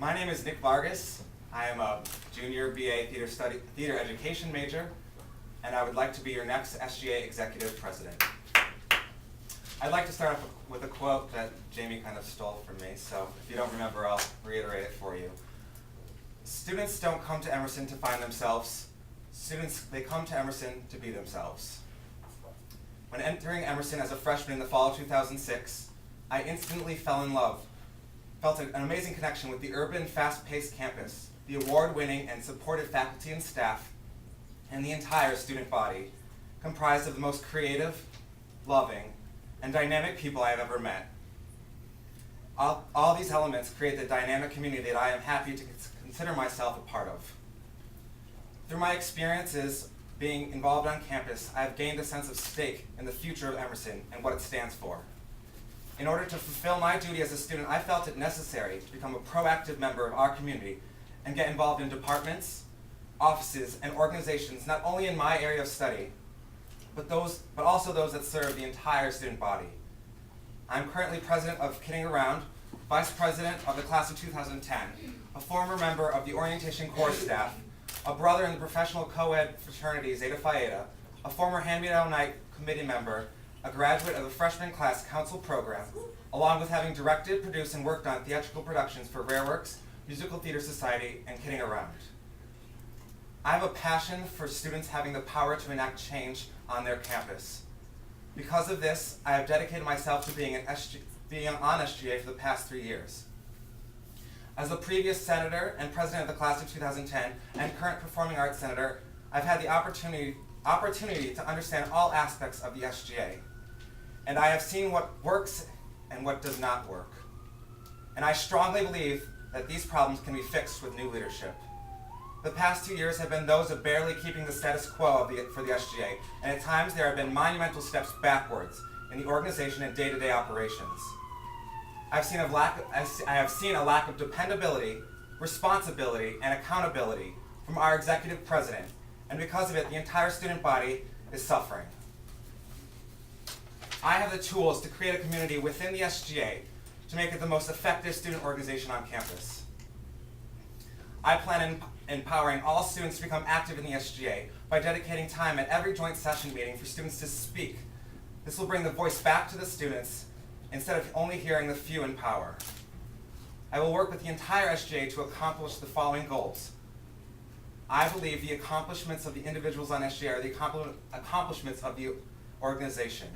My name is Nick Vargas. I am a junior BA theater education major, and I would like to be your next SGA Executive President. I'd like to start off with a quote that Jamie kind of stole from me, so if you don't remember, I'll reiterate it for you. Students don't come to Emerson to find themselves. They come to Emerson to be themselves. When entering Emerson as a freshman in the fall of 2006, I instantly fell in love, felt an amazing connection with the urban, fast-paced campus, the award-winning and supportive faculty and staff, and the entire student body, comprised of the most creative, loving, and dynamic people I have ever met. All these elements create the dynamic community that I am happy to consider myself a part of. Through my experiences being involved on campus, I have gained a sense of stake in the future of Emerson and what it stands for. In order to fulfill my duty as a student, I felt it necessary to become a proactive member of our community and get involved in departments, offices, and organizations not only in my area of study, but also those that serve the entire student body. I'm currently president of Kidding Around, vice president of the class of 2010, a former member of the orientation core staff, a brother in the professional co-ed fraternity Zeta Phi Eta, a former Hand-Me-Down Night committee member, a graduate of the freshman class council program, along with having directed, produced, and worked on theatrical productions for Rare Works, Musical Theater Society, and Kidding Around. I have a passion for students having the power to enact change on their campus. Because of this, I have dedicated myself to being on SGA for the past 3 years. As a previous senator and president of the class of 2010 and current performing arts senator, I've had the opportunity to understand all aspects of the SGA. And I have seen what works and what does not work. And I strongly believe that these problems can be fixed with new leadership. The past 2 years have been those of barely keeping the status quo for the SGA, and at times there have been monumental steps backwards in the organization and day-to-day operations. I have seen a lack of dependability, responsibility, and accountability from our executive president, and because of it, the entire student body is suffering. I have the tools to create a community within the SGA to make it the most effective student organization on campus. I plan on empowering all students to become active in the SGA by dedicating time at every joint session meeting for students to speak. This will bring the voice back to the students instead of only hearing the few in power. I will work with the entire SGA to accomplish the following goals. I believe the accomplishments of the individuals on SGA are the accomplishments of the organization.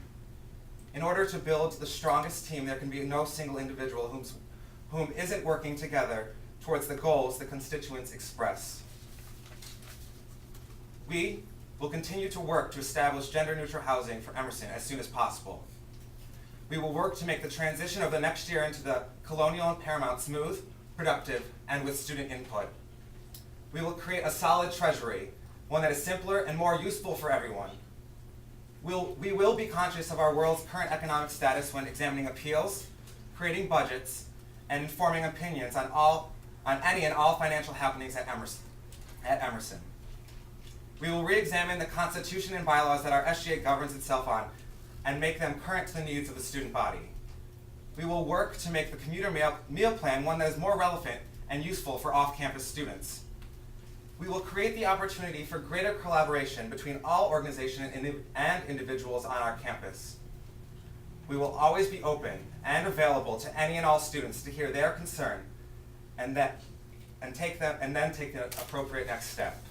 In order to build the strongest team, there can be no single individual whom isn't working together towards the goals the constituents express. We will continue to work to establish gender-neutral housing for Emerson as soon as possible. We will work to make the transition of the next year into the Colonial and Paramount smooth, productive, and with student input. We will create a solid treasury, one that is simpler and more useful for everyone. We will be conscious of our world's current economic status when examining appeals, creating budgets, and informing opinions on any and all financial happenings at Emerson. We will re-examine the Constitution and bylaws that our SGA governs itself on and make them current to the needs of the student body. We will work to make the commuter meal plan one that is more relevant and useful for off-campus students. We will create the opportunity for greater collaboration between all organizations and individuals on our campus. We will always be open and available to any and all students to hear their concern and then take the appropriate next step.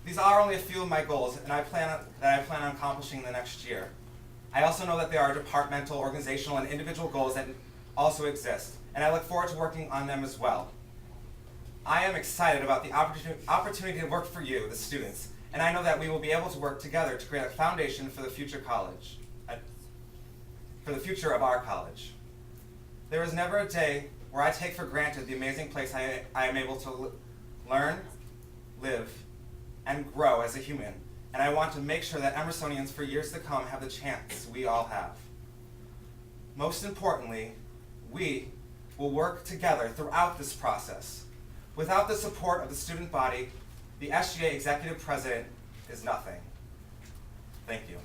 These are only a few of my goals that I plan on accomplishing the next year. I also know that there are departmental, organizational, and individual goals that also exist, and I look forward to working on them as well. I am excited about the opportunity to work for you, the students, and I know that we will be able to work together to create a foundation for the future of our college. There is never a day where I take for granted the amazing place I am able to learn, live, and grow as a human, and I want to make sure that Emersonians for years to come have the chance we all have. Most importantly, we will work together throughout this process. Without the support of the student body, the SGA Executive President is nothing. Thank you.